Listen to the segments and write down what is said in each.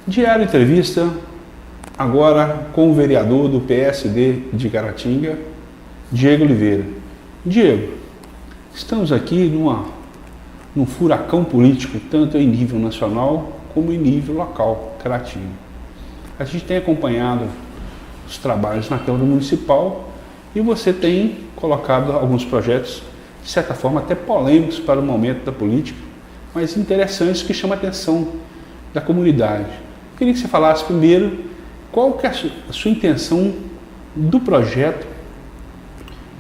Diário Entrevista, agora com o vereador do PSD de Caratinga, Diego Oliveira. Diego, estamos aqui num furacão político, tanto em nível nacional como em nível local, Caratinga. A gente tem acompanhado os trabalhos na Câmara Municipal e você tem colocado alguns projetos, de certa forma até polêmicos para o momento da política, mas interessantes que chamam a atenção da comunidade. Queria que você falasse primeiro qual que é a sua intenção do projeto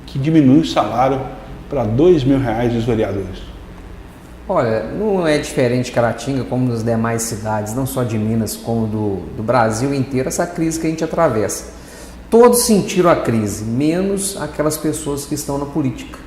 que diminui o salário para R$2.000 dos vereadores. Olha, não é diferente de Caratinga como nas demais cidades, não só de Minas como do Brasil inteiro, essa crise que a gente atravessa. Todos sentiram a crise, menos aquelas pessoas que estão na política.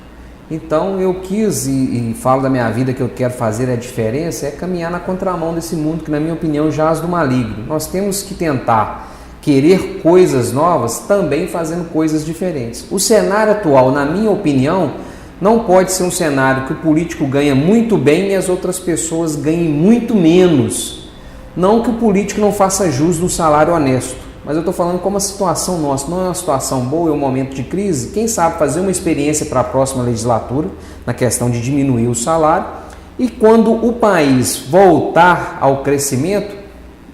Então eu quis, e falo da minha vida que eu quero fazer a diferença, é caminhar na contramão desse mundo que, na minha opinião, jaz do maligno. Nós temos que tentar querer coisas novas, também fazendo coisas diferentes. O cenário atual, na minha opinião, não pode ser um cenário que o político ganha muito bem e as outras pessoas ganhem muito menos. Não que o político não faça jus no salário honesto, mas eu estou falando como a situação nossa não é uma situação boa, é um momento de crise. Quem sabe fazer uma experiência para a próxima legislatura, na questão de diminuir o salário, e quando o país voltar ao crescimento,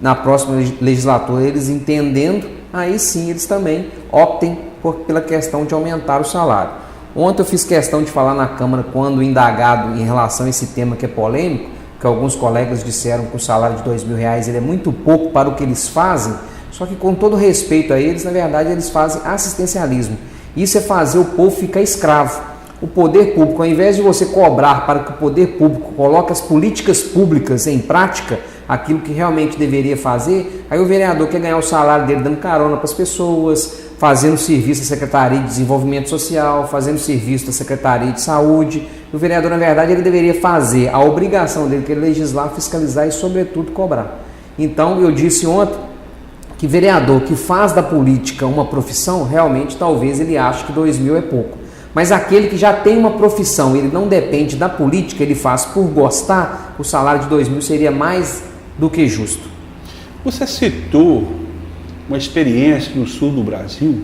na próxima legislatura, eles entendendo, aí sim eles também optem pela questão de aumentar o salário. Ontem eu fiz questão de falar na Câmara, quando indagado em relação a esse tema que é polêmico, que alguns colegas disseram que o salário de R$2.000 ele é muito pouco para o que eles fazem, só que com todo respeito a eles, na verdade eles fazem assistencialismo. Isso é fazer o povo ficar escravo. O poder público, ao invés de você cobrar para que o poder público coloque as políticas públicas em prática, aquilo que realmente deveria fazer, aí o vereador quer ganhar o salário dele dando carona para as pessoas, fazendo serviço da Secretaria de Desenvolvimento Social, fazendo serviço da Secretaria de Saúde. O vereador, na verdade, ele deveria fazer a obrigação dele, que é legislar, fiscalizar e, sobretudo, cobrar. Então, eu disse ontem que vereador que faz da política uma profissão, realmente, talvez ele ache que 2.000 é pouco. Mas aquele que já tem uma profissão, ele não depende da política, ele faz por gostar, o salário de 2.000 seria mais do que justo. Você citou uma experiência no sul do Brasil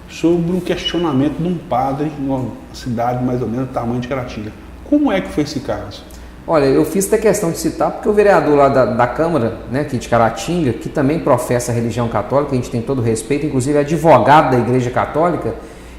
sobre um questionamento de um padre em uma cidade mais ou menos do tamanho de Caratinga. Como é que foi esse caso? Olha, eu fiz até questão de citar, porque o vereador lá da Câmara, né, aqui de Caratinga, que também professa a religião católica, a gente tem todo o respeito, inclusive é advogado da Igreja Católica,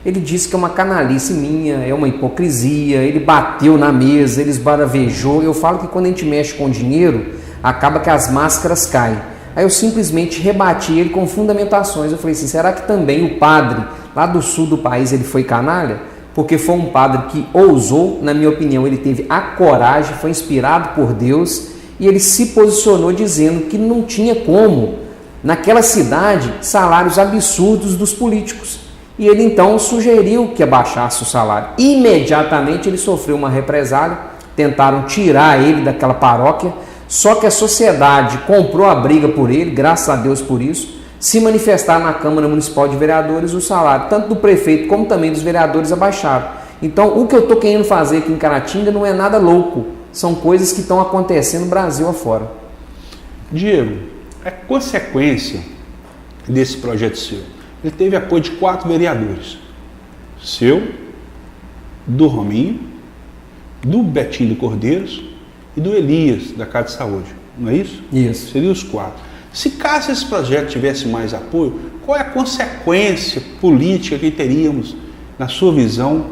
ele disse que é uma canalice minha, é uma hipocrisia, ele bateu na mesa, ele esbaravejou. Eu falo que quando a gente mexe com dinheiro, acaba que as máscaras caem. Aí eu simplesmente rebati ele com fundamentações. Eu falei assim, será que também o padre lá do sul do país ele foi canalha? Porque foi um padre que ousou, na minha opinião, ele teve a coragem, foi inspirado por Deus e ele se posicionou dizendo que não tinha como, naquela cidade, salários absurdos dos políticos. E ele então sugeriu que abaixasse o salário. Imediatamente ele sofreu uma represália, tentaram tirar ele daquela paróquia, só que a sociedade comprou a briga por ele, graças a Deus por isso. Se manifestar na Câmara Municipal de Vereadores, o salário, tanto do prefeito como também dos vereadores, abaixaram. Então, o que eu estou querendo fazer aqui em Caratinga não é nada louco, são coisas que estão acontecendo no Brasil afora. Diego, a consequência desse projeto seu, ele teve apoio de 4 vereadores, seu, do Rominho, do Betinho do Cordeiros e do Elias, da Casa de Saúde, não é isso? Isso. Seriam os 4. Se caso esse projeto tivesse mais apoio, qual é a consequência política que teríamos, na sua visão,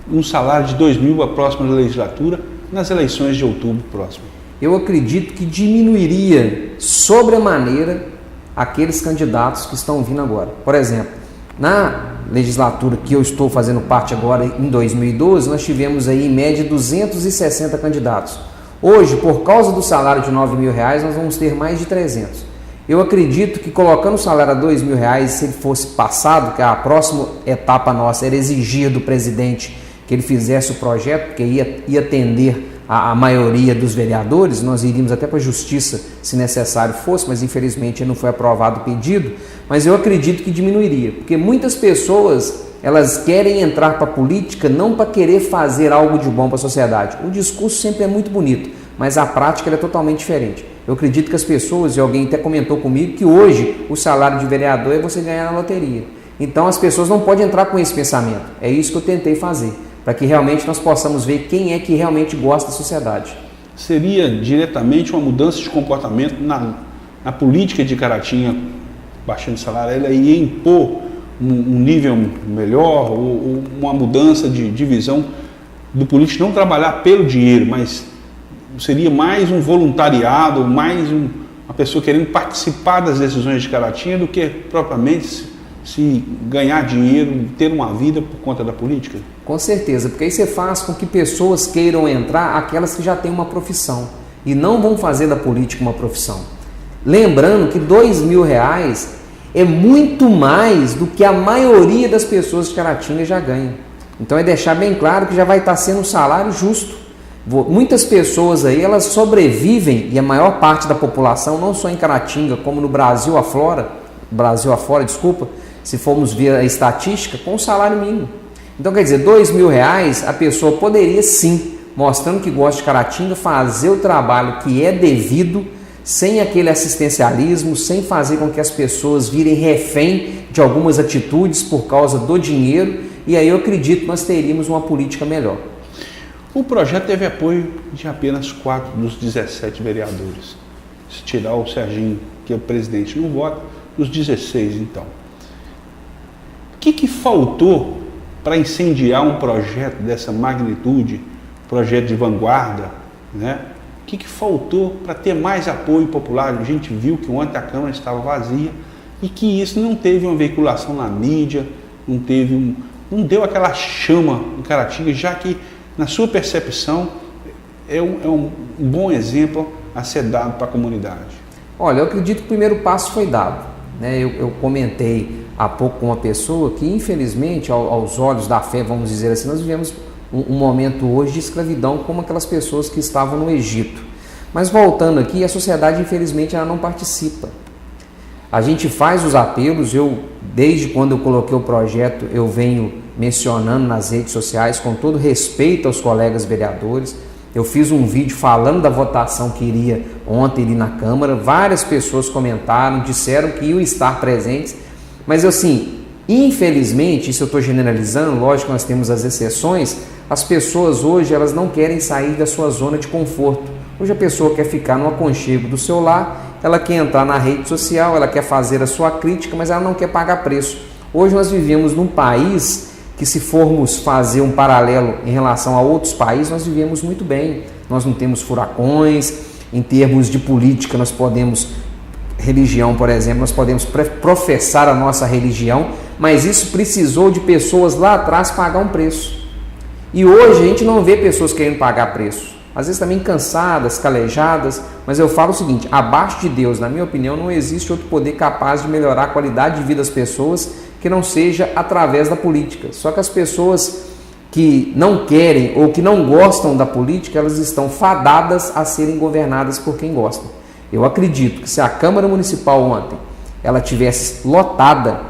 um salário de 2.000 para a próxima legislatura, nas eleições de outubro próximo? Eu acredito que diminuiria sobremaneira aqueles candidatos que estão vindo agora. Por exemplo, na legislatura que eu estou fazendo parte agora, em 2012, nós tivemos aí em média 260 candidatos. Hoje, por causa do salário de R$9.000, nós vamos ter mais de 300. Eu acredito que colocando o salário a R$2.000, se ele fosse passado, que a próxima etapa nossa era exigir do presidente que ele fizesse o projeto, porque ia atender a maioria dos vereadores, nós iríamos até para a justiça se necessário fosse, mas infelizmente não foi aprovado o pedido, mas eu acredito que diminuiria, porque muitas pessoas elas querem entrar para a política não para querer fazer algo de bom para a sociedade. O discurso sempre é muito bonito, mas a prática é totalmente diferente. Eu acredito que as pessoas, e alguém até comentou comigo, que hoje o salário de vereador é você ganhar na loteria. Então as pessoas não podem entrar com esse pensamento. É isso que eu tentei fazer, para que realmente nós possamos ver quem é que realmente gosta da sociedade. Seria diretamente uma mudança de comportamento na política de Caratinga, baixando o salário, ela ia impor um nível melhor, ou uma mudança de visão do político não trabalhar pelo dinheiro, mas seria mais um voluntariado, mais uma pessoa querendo participar das decisões de Caratinga do que propriamente se ganhar dinheiro, ter uma vida por conta da política? Com certeza, porque aí você faz com que pessoas queiram entrar, aquelas que já têm uma profissão, e não vão fazer da política uma profissão. Lembrando que R$2.000 é muito mais do que a maioria das pessoas de Caratinga já ganha. Então é deixar bem claro que já vai estar sendo um salário justo. Muitas pessoas aí, elas sobrevivem, e a maior parte da população, não só em Caratinga, como no Brasil afora, se formos ver a estatística, com o salário mínimo. Então quer dizer, R$2.000, a pessoa poderia sim, mostrando que gosta de Caratinga, fazer o trabalho que é devido, sem aquele assistencialismo, sem fazer com que as pessoas virem refém de algumas atitudes por causa do dinheiro, e aí eu acredito que nós teríamos uma política melhor. O projeto teve apoio de apenas 4 dos 17 vereadores. Se tirar o Serginho, que é o presidente, não vota, dos 16 então. O que faltou para incendiar um projeto dessa magnitude, projeto de vanguarda, né? O que faltou para ter mais apoio popular? A gente viu que ontem a Câmara estava vazia e que isso não teve uma veiculação na mídia, não deu aquela chama em Caratinga, já que, na sua percepção, é um bom exemplo a ser dado para a comunidade. Olha, eu acredito que o primeiro passo foi dado, né? Eu comentei há pouco com uma pessoa que, infelizmente, aos olhos da fé, vamos dizer assim, nós vivemos um momento hoje de escravidão como aquelas pessoas que estavam no Egito. Mas voltando aqui, a sociedade, infelizmente, ela não participa. A gente faz os apelos, desde quando eu coloquei o projeto, eu venho mencionando nas redes sociais, com todo respeito aos colegas vereadores. Eu fiz um vídeo falando da votação que iria ontem ali na Câmara, várias pessoas comentaram, disseram que iam estar presentes, mas assim, infelizmente, isso eu estou generalizando, lógico que nós temos as exceções, as pessoas hoje elas não querem sair da sua zona de conforto. Hoje a pessoa quer ficar no aconchego do seu lar, ela quer entrar na rede social, ela quer fazer a sua crítica, mas ela não quer pagar preço. Hoje nós vivemos num país que, se formos fazer um paralelo em relação a outros países, nós vivemos muito bem. Nós não temos furacões, em termos de política nós podemos, religião por exemplo, nós podemos professar a nossa religião, mas isso precisou de pessoas lá atrás pagar um preço. E hoje a gente não vê pessoas querendo pagar preço. Às vezes também cansadas, calejadas, mas eu falo o seguinte, abaixo de Deus, na minha opinião, não existe outro poder capaz de melhorar a qualidade de vida das pessoas que não seja através da política. Só que as pessoas que não querem ou que não gostam da política, elas estão fadadas a serem governadas por quem gosta. Eu acredito que se a Câmara Municipal ontem ela tivesse lotada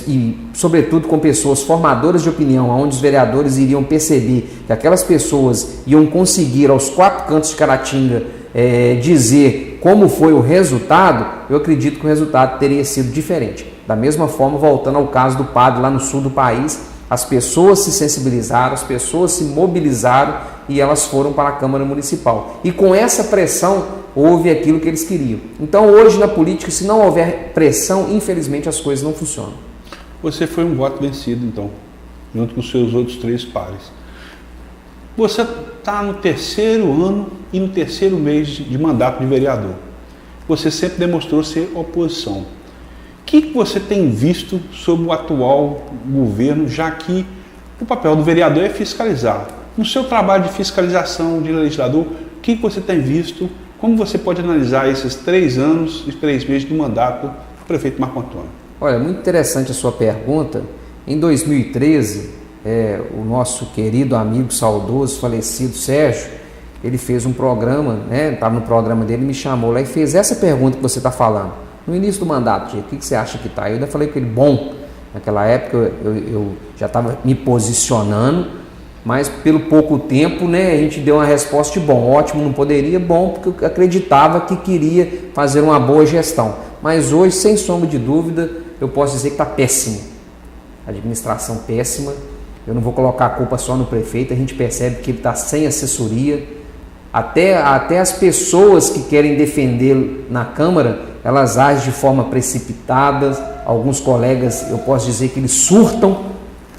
e sobretudo com pessoas formadoras de opinião, onde os vereadores iriam perceber que aquelas pessoas iam conseguir aos 4 cantos de Caratinga dizer como foi o resultado, eu acredito que o resultado teria sido diferente. Da mesma forma, voltando ao caso do padre lá no sul do país, as pessoas se sensibilizaram, as pessoas se mobilizaram e elas foram para a Câmara Municipal. E com essa pressão, houve aquilo que eles queriam. Então hoje na política, se não houver pressão, infelizmente as coisas não funcionam. Você foi um voto vencido, então, junto com os seus outros 3 pares. Você está no 3º ano e no 3º mês de mandato de vereador. Você sempre demonstrou ser oposição. O que você tem visto sobre o atual governo, já que o papel do vereador é fiscalizar? No seu trabalho de fiscalização de legislador, o que você tem visto? Como você pode analisar esses 3 anos e 3 meses do mandato do prefeito Marco Antônio? Olha, muito interessante a sua pergunta. Em 2013, o nosso querido amigo saudoso, falecido Sérgio, ele fez um programa, estava no programa dele, me chamou lá e fez essa pergunta que você está falando. No início do mandato, o que você acha que está? Eu ainda falei com ele, bom, Naquela época eu já estava me posicionando, mas pelo pouco tempo, né, a gente deu uma resposta de bom, ótimo, não poderia, bom, porque eu acreditava que queria fazer uma boa gestão. Mas hoje, sem sombra de dúvida, eu posso dizer que está péssimo. Administração péssima. Eu não vou colocar a culpa só no prefeito, a gente percebe que ele está sem assessoria. Até as pessoas que querem defendê-lo na Câmara, elas agem de forma precipitada. Alguns colegas, eu posso dizer que eles surtam,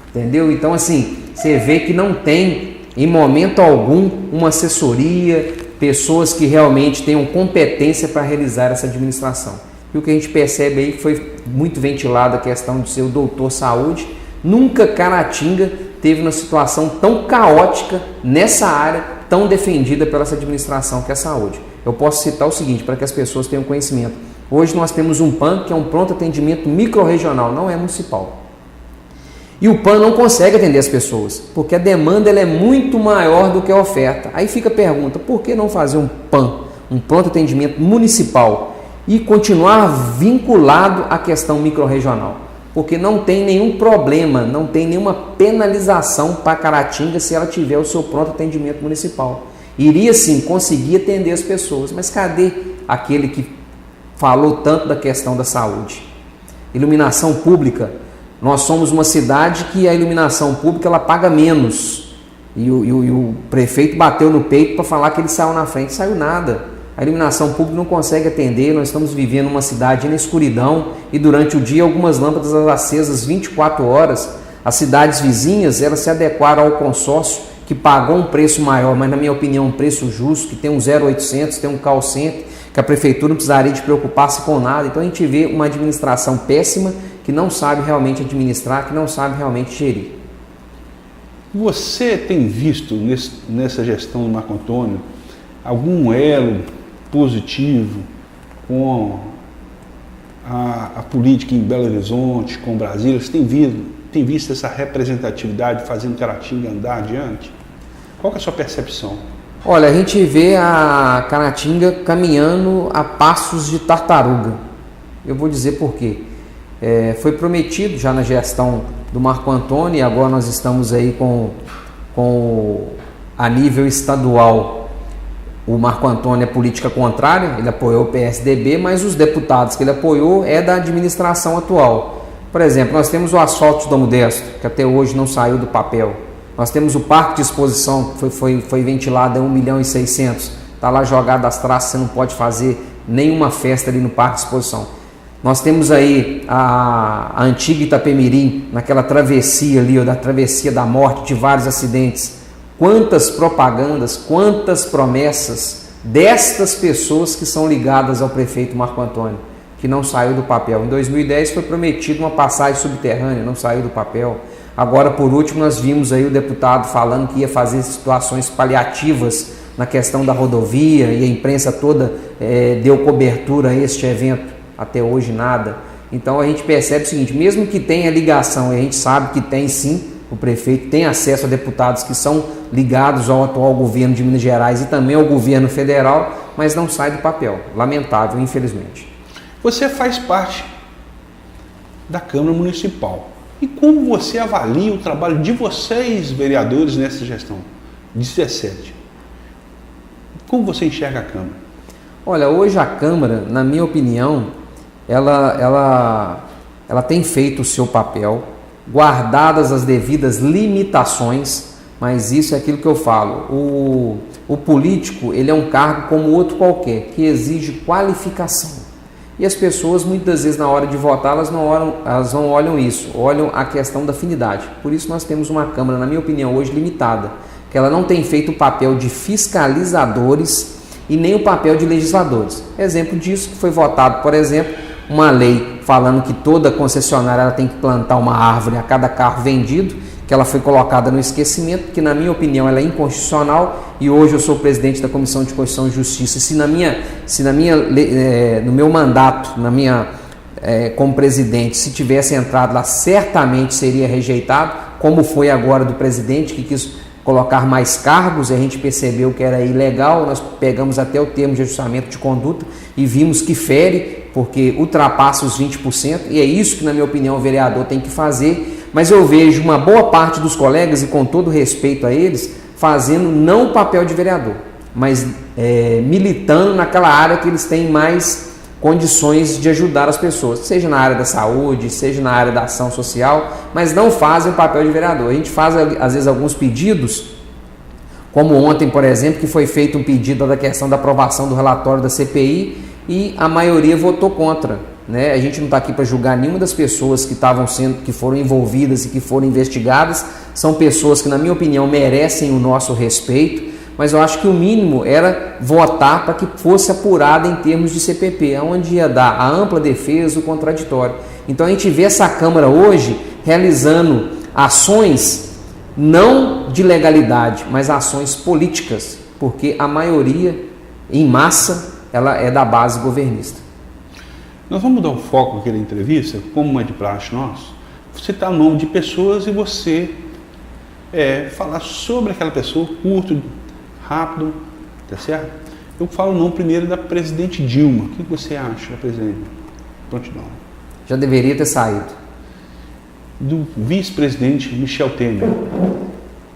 entendeu? Então, assim, você vê que não tem, em momento algum, uma assessoria, pessoas que realmente tenham competência para realizar essa administração. E o que a gente percebe aí, que foi muito ventilada a questão de ser o doutor saúde. Nunca Caratinga teve uma situação tão caótica nessa área, tão defendida pela essa administração que é a saúde. Eu posso citar o seguinte, para que as pessoas tenham conhecimento. Hoje nós temos um PAN, que é um pronto atendimento microrregional, não é municipal. E o PAN não consegue atender as pessoas, porque a demanda ela é muito maior do que a oferta. Aí fica a pergunta, por que não fazer um PAN, um pronto atendimento municipal, e continuar vinculado à questão microrregional? Porque não tem nenhum problema, não tem nenhuma penalização para Caratinga se ela tiver o seu pronto atendimento municipal. Iria sim conseguir atender as pessoas, mas cadê aquele que falou tanto da questão da saúde? Iluminação pública. Nós somos uma cidade que a iluminação pública ela paga menos. E o prefeito bateu no peito para falar que ele saiu na frente. Saiu nada. A iluminação pública não consegue atender. Nós estamos vivendo uma cidade na escuridão e durante o dia algumas lâmpadas acesas 24 horas. As cidades vizinhas elas se adequaram ao consórcio que pagou um preço maior, mas na minha opinião um preço justo, que tem um 0800, tem um call center, que a prefeitura não precisaria de preocupar-se com nada. Então a gente vê uma administração péssima que não sabe realmente administrar, que não sabe realmente gerir. Você tem visto nessa gestão do Marco Antônio algum elo positivo com a política em Belo Horizonte, com Brasília? Você tem visto essa representatividade fazendo Caratinga andar adiante? Qual que é a sua percepção? Olha, a gente vê a Caratinga caminhando a passos de tartaruga. Eu vou dizer por quê. Foi prometido já na gestão do Marco Antônio, e agora nós estamos aí a nível estadual. O Marco Antônio é política contrária, ele apoiou o PSDB, mas os deputados que ele apoiou é da administração atual. Por exemplo, nós temos o asfalto da Modesto, que até hoje não saiu do papel. Nós temos o parque de exposição, que foi ventilado a 1.600.000. Está lá jogado as traças, você não pode fazer nenhuma festa ali no parque de exposição. Nós temos aí a antiga Itapemirim, naquela travessia ali, da travessia da morte, de vários acidentes. Quantas propagandas, quantas promessas destas pessoas que são ligadas ao prefeito Marco Antônio, que não saiu do papel. Em 2010 foi prometido uma passagem subterrânea, não saiu do papel. Agora, por último, nós vimos aí o deputado falando que ia fazer situações paliativas na questão da rodovia, e a imprensa toda deu cobertura a este evento. Até hoje nada. Então a gente percebe o seguinte, mesmo que tenha ligação, e a gente sabe que tem sim, o prefeito tem acesso a deputados que são ligados ao atual governo de Minas Gerais e também ao governo federal, mas não sai do papel. Lamentável, infelizmente. Você faz parte da Câmara Municipal. E como você avalia o trabalho de vocês, vereadores, nessa gestão? 17. Como você enxerga a Câmara? Olha, hoje a Câmara, na minha opinião, ela tem feito o seu papel, guardadas as devidas limitações, mas isso é aquilo que eu falo. O político, ele é um cargo como outro qualquer, que exige qualificação. E as pessoas, muitas vezes, na hora de votar, elas não olham isso, olham a questão da afinidade. Por isso nós temos uma Câmara, na minha opinião, hoje limitada, que ela não tem feito o papel de fiscalizadores e nem o papel de legisladores. Exemplo disso que foi votado, por exemplo, uma lei falando que toda concessionária ela tem que plantar uma árvore a cada carro vendido, que ela foi colocada no esquecimento, que na minha opinião ela é inconstitucional, e hoje eu sou presidente da Comissão de Constituição e Justiça. Se no meu mandato, como presidente, se tivesse entrado lá, certamente seria rejeitado, como foi agora do presidente, que quis colocar mais cargos, e a gente percebeu que era ilegal. Nós pegamos até o termo de ajustamento de conduta e vimos que fere porque ultrapassa os 20%, e é isso que, na minha opinião, o vereador tem que fazer, mas eu vejo uma boa parte dos colegas, e com todo respeito a eles, fazendo não o papel de vereador, mas militando naquela área que eles têm mais condições de ajudar as pessoas, seja na área da saúde, seja na área da ação social, mas não fazem o papel de vereador. A gente faz, às vezes, alguns pedidos, como ontem, por exemplo, que foi feito um pedido da questão da aprovação do relatório da CPI e a maioria votou contra, né? A gente não está aqui para julgar nenhuma das pessoas que foram envolvidas e que foram investigadas, são pessoas que, na minha opinião, merecem o nosso respeito, mas eu acho que o mínimo era votar para que fosse apurada em termos de CPP, onde ia dar a ampla defesa, o contraditório. Então a gente vê essa Câmara hoje realizando ações não de legalidade, mas ações políticas, porque a maioria, em massa, ela é da base governista. Nós vamos dar o foco aqui da entrevista, como é de praxe nosso, citar o nome de pessoas e você falar sobre aquela pessoa, curto, rápido, tá certo? Eu falo o nome primeiro da presidente Dilma. O que você acha da presidente? Prontidão. Já deveria ter saído. Do vice-presidente Michel Temer.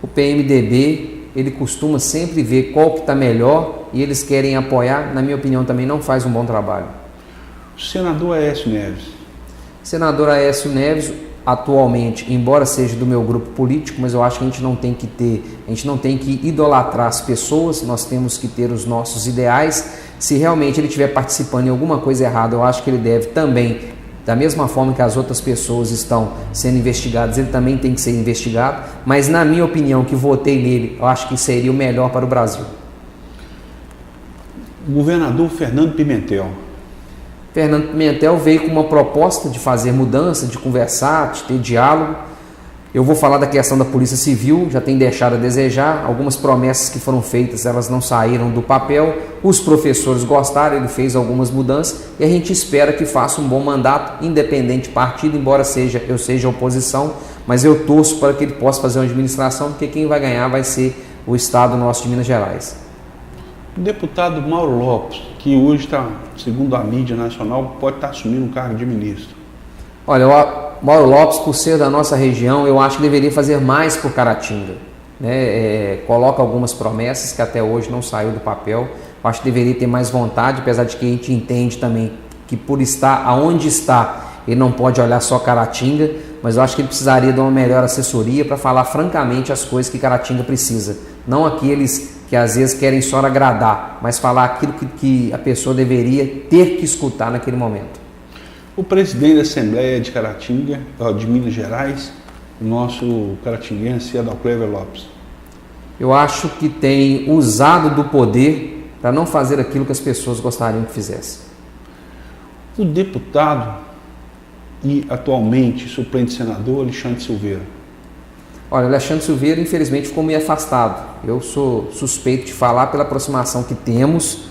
O PMDB, ele costuma sempre ver qual que está melhor e eles querem apoiar, na minha opinião também não faz um bom trabalho. O senador Aécio Neves. Senador Aécio Neves, atualmente, embora seja do meu grupo político, mas eu acho que a gente não tem que idolatrar as pessoas, nós temos que ter os nossos ideais. Se realmente ele estiver participando em alguma coisa errada, eu acho que ele deve também, da mesma forma que as outras pessoas estão sendo investigadas, ele também tem que ser investigado, mas na minha opinião, que votei nele, eu acho que seria o melhor para o Brasil. O governador Fernando Pimentel. Fernando Pimentel veio com uma proposta de fazer mudança, de conversar, de ter diálogo. Eu vou falar da questão da Polícia Civil, já tem deixado a desejar. Algumas promessas que foram feitas, elas não saíram do papel. Os professores gostaram, ele fez algumas mudanças e a gente espera que faça um bom mandato, independente de partido, embora eu seja oposição, mas eu torço para que ele possa fazer uma administração, porque quem vai ganhar vai ser o Estado nosso de Minas Gerais. O deputado Mauro Lopes, que hoje está, segundo a mídia nacional, pode estar assumindo um cargo de ministro. Olha, o Mauro Lopes, por ser da nossa região, eu acho que deveria fazer mais por Caratinga, né? Coloca algumas promessas que até hoje não saiu do papel. Eu acho que deveria ter mais vontade, apesar de que a gente entende também que por estar aonde está, ele não pode olhar só Caratinga, mas eu acho que ele precisaria de uma melhor assessoria para falar francamente as coisas que Caratinga precisa. Não aqueles que às vezes querem só agradar, mas falar aquilo que a pessoa deveria ter que escutar naquele momento. O presidente da Assembleia de Caratinga, de Minas Gerais, o nosso caratinguense Adalclever Lopes. Eu acho que tem usado do poder para não fazer aquilo que as pessoas gostariam que fizesse. O deputado e atualmente suplente senador Alexandre Silveira. Olha, Alexandre Silveira infelizmente ficou meio afastado. Eu sou suspeito de falar pela aproximação que temos,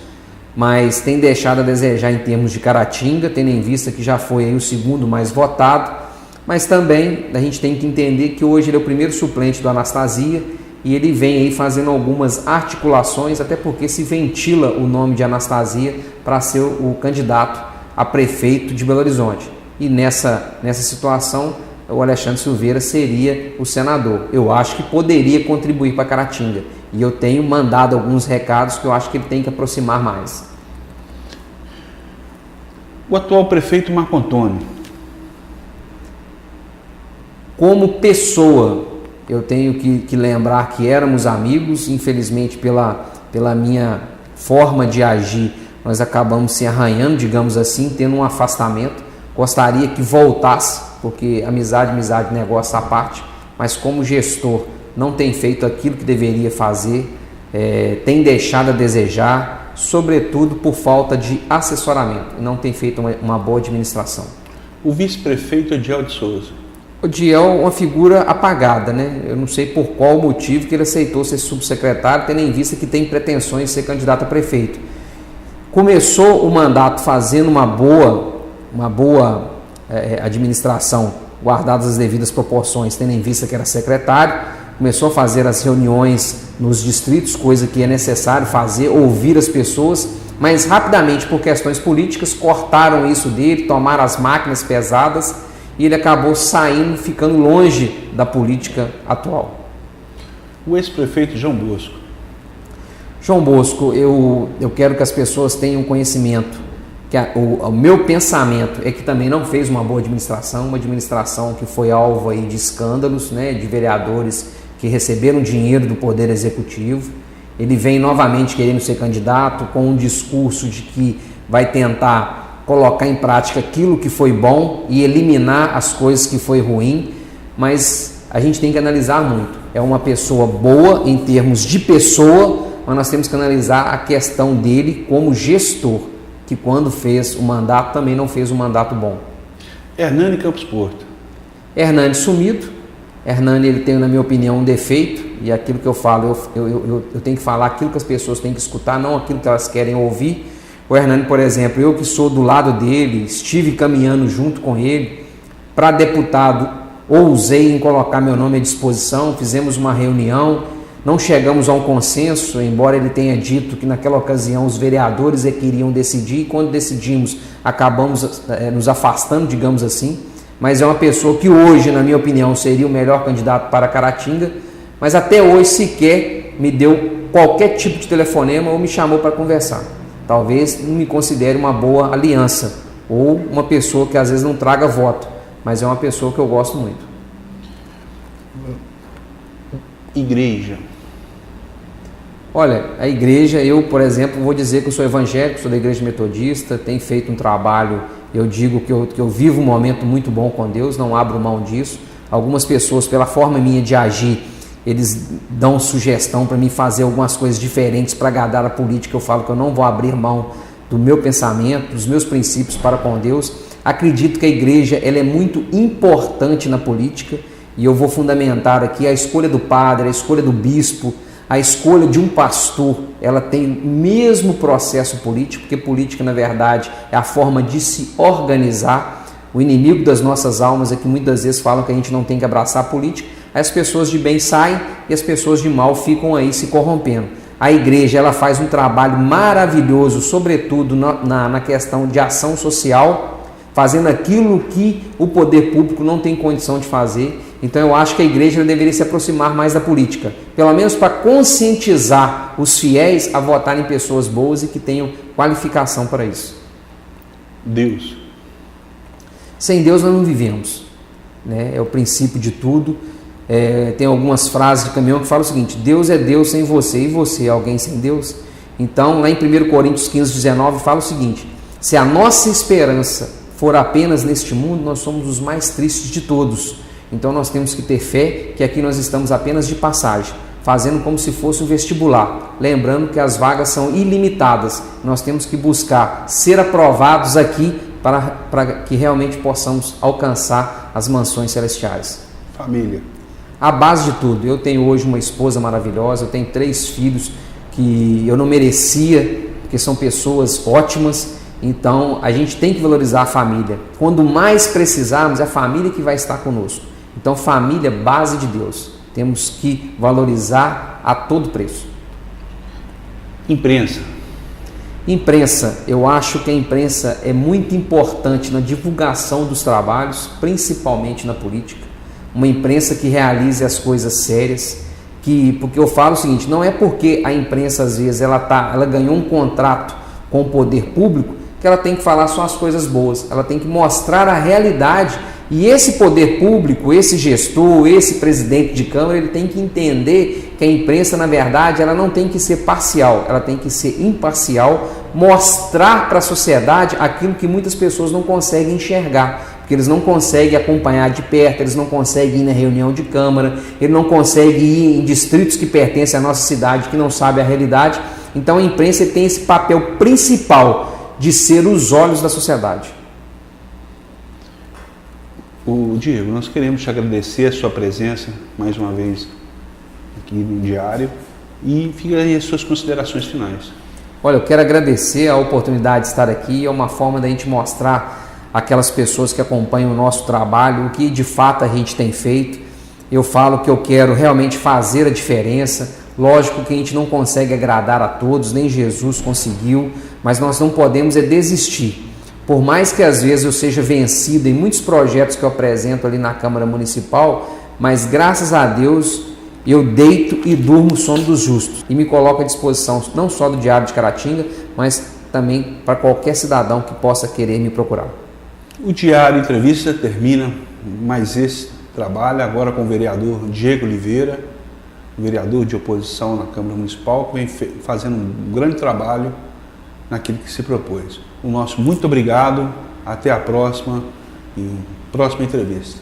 mas tem deixado a desejar em termos de Caratinga, tendo em vista que já foi aí o segundo mais votado, mas também a gente tem que entender que hoje ele é o primeiro suplente do Anastasia e ele vem aí fazendo algumas articulações, até porque se ventila o nome de Anastasia para ser o candidato a prefeito de Belo Horizonte. E nessa situação, o Alexandre Silveira seria o senador. Eu acho que poderia contribuir para Caratinga. E eu tenho mandado alguns recados que eu acho que ele tem que aproximar mais. O atual prefeito Marco Antônio. Como pessoa, eu tenho que lembrar que éramos amigos. Infelizmente, pela minha forma de agir, nós acabamos se arranhando, digamos assim, tendo um afastamento. Gostaria que voltasse, porque amizade, negócio à parte, mas como gestor não tem feito aquilo que deveria fazer, tem deixado a desejar, sobretudo por falta de assessoramento, e não tem feito uma boa administração. O vice-prefeito Ediel de Souza. O Ediel é uma figura apagada, né? Eu não sei por qual motivo que ele aceitou ser subsecretário, tendo em vista que tem pretensões de ser candidato a prefeito. Começou o mandato fazendo uma boa administração, guardadas as devidas proporções, tendo em vista que era secretário, começou a fazer as reuniões nos distritos, coisa que é necessário fazer, ouvir as pessoas, mas rapidamente, por questões políticas, cortaram isso dele, tomaram as máquinas pesadas e ele acabou saindo, ficando longe da política atual. O ex-prefeito João Bosco. João Bosco, eu quero que as pessoas tenham conhecimento, que o meu pensamento é que também não fez uma boa administração, uma administração que foi alvo aí de escândalos, né, de vereadores que receberam dinheiro do Poder Executivo. Ele vem novamente querendo ser candidato com um discurso de que vai tentar colocar em prática aquilo que foi bom e eliminar as coisas que foi ruim, mas a gente tem que analisar muito. É uma pessoa boa em termos de pessoa, mas nós temos que analisar a questão dele como gestor, que quando fez o mandato também não fez um mandato bom. Hernani Campos Porto. Hernani sumido. Hernani, ele tem, na minha opinião, um defeito, e aquilo que eu falo, eu tenho que falar aquilo que as pessoas têm que escutar, não aquilo que elas querem ouvir. O Hernani, por exemplo, eu que sou do lado dele, estive caminhando junto com ele, para deputado, ousei em colocar meu nome à disposição, fizemos uma reunião, não chegamos a um consenso, embora ele tenha dito que naquela ocasião os vereadores é que iriam decidir, e quando decidimos acabamos nos afastando, digamos assim, mas é uma pessoa que hoje, na minha opinião, seria o melhor candidato para Caratinga, mas até hoje sequer me deu qualquer tipo de telefonema ou me chamou para conversar. Talvez não me considere uma boa aliança, ou uma pessoa que às vezes não traga voto, mas é uma pessoa que eu gosto muito. Igreja. Olha, a igreja, eu, por exemplo, vou dizer que eu sou evangélico, sou da igreja metodista, tenho feito um trabalho, eu digo que eu vivo um momento muito bom com Deus, não abro mão disso. Algumas pessoas, pela forma minha de agir, eles dão sugestão para mim fazer algumas coisas diferentes para agradar a política. Eu falo que eu não vou abrir mão do meu pensamento, dos meus princípios para com Deus. Acredito que a igreja ela é muito importante na política e eu vou fundamentar aqui a escolha do padre, a escolha do bispo, a escolha de um pastor. Ela tem o mesmo processo político, porque política, na verdade, é a forma de se organizar. O inimigo das nossas almas é que muitas vezes falam que a gente não tem que abraçar a política. As pessoas de bem saem e as pessoas de mal ficam aí se corrompendo. A igreja ela faz um trabalho maravilhoso, sobretudo na questão de ação social, fazendo aquilo que o poder público não tem condição de fazer. Então eu acho que a igreja deveria se aproximar mais da política, pelo menos para conscientizar os fiéis a votar em pessoas boas e que tenham qualificação para isso. Deus. Sem Deus nós não vivemos, né? É o princípio de tudo. Tem algumas frases de caminhão que falam o seguinte: Deus é Deus sem você, e você é alguém sem Deus? Então lá em 1 Coríntios 15, 19 fala o seguinte: se a nossa esperança for apenas neste mundo, nós somos os mais tristes de todos. Então nós temos que ter fé que aqui nós estamos apenas de passagem, fazendo como se fosse um vestibular, lembrando que as vagas são ilimitadas. Nós temos que buscar ser aprovados aqui para que realmente possamos alcançar as mansões celestiais. Família. A base de tudo. Eu tenho hoje uma esposa maravilhosa, eu tenho 3 filhos que eu não merecia, porque são pessoas ótimas. Então a gente tem que valorizar a família. Quando mais precisarmos, é a família que vai estar conosco. Então família, base de Deus. Temos que valorizar a todo preço. Imprensa. Imprensa, eu acho que a imprensa é muito importante na divulgação dos trabalhos, principalmente na política. Uma imprensa que realize as coisas sérias, porque eu falo o seguinte: não é porque a imprensa às vezes ela ganhou um contrato com o poder público que ela tem que falar só as coisas boas, ela tem que mostrar a realidade. E esse poder público, esse gestor, esse presidente de Câmara, ele tem que entender que a imprensa, na verdade, ela não tem que ser parcial, ela tem que ser imparcial, mostrar para a sociedade aquilo que muitas pessoas não conseguem enxergar, porque eles não conseguem acompanhar de perto, eles não conseguem ir na reunião de Câmara, eles não conseguem ir em distritos que pertencem à nossa cidade, que não sabem a realidade. Então a imprensa tem esse papel principal de ser os olhos da sociedade. Diego, nós queremos te agradecer a sua presença mais uma vez aqui no Diário e fica aí as suas considerações finais. Olha, eu quero agradecer a oportunidade de estar aqui, é uma forma da gente mostrar aquelas pessoas que acompanham o nosso trabalho, o que de fato a gente tem feito. Eu falo que eu quero realmente fazer a diferença, Lógico que a gente não consegue agradar a todos, nem Jesus conseguiu, mas nós não podemos desistir. Por mais que às vezes eu seja vencido em muitos projetos que eu apresento ali na Câmara Municipal, mas graças a Deus eu deito e durmo o sono dos justos e me coloco à disposição não só do Diário de Caratinga, mas também para qualquer cidadão que possa querer me procurar. O Diário Entrevista termina mais esse trabalho agora com o vereador Diego Oliveira, vereador de oposição na Câmara Municipal, que vem fazendo um grande trabalho naquilo que se propôs. O nosso muito obrigado, até a próxima entrevista.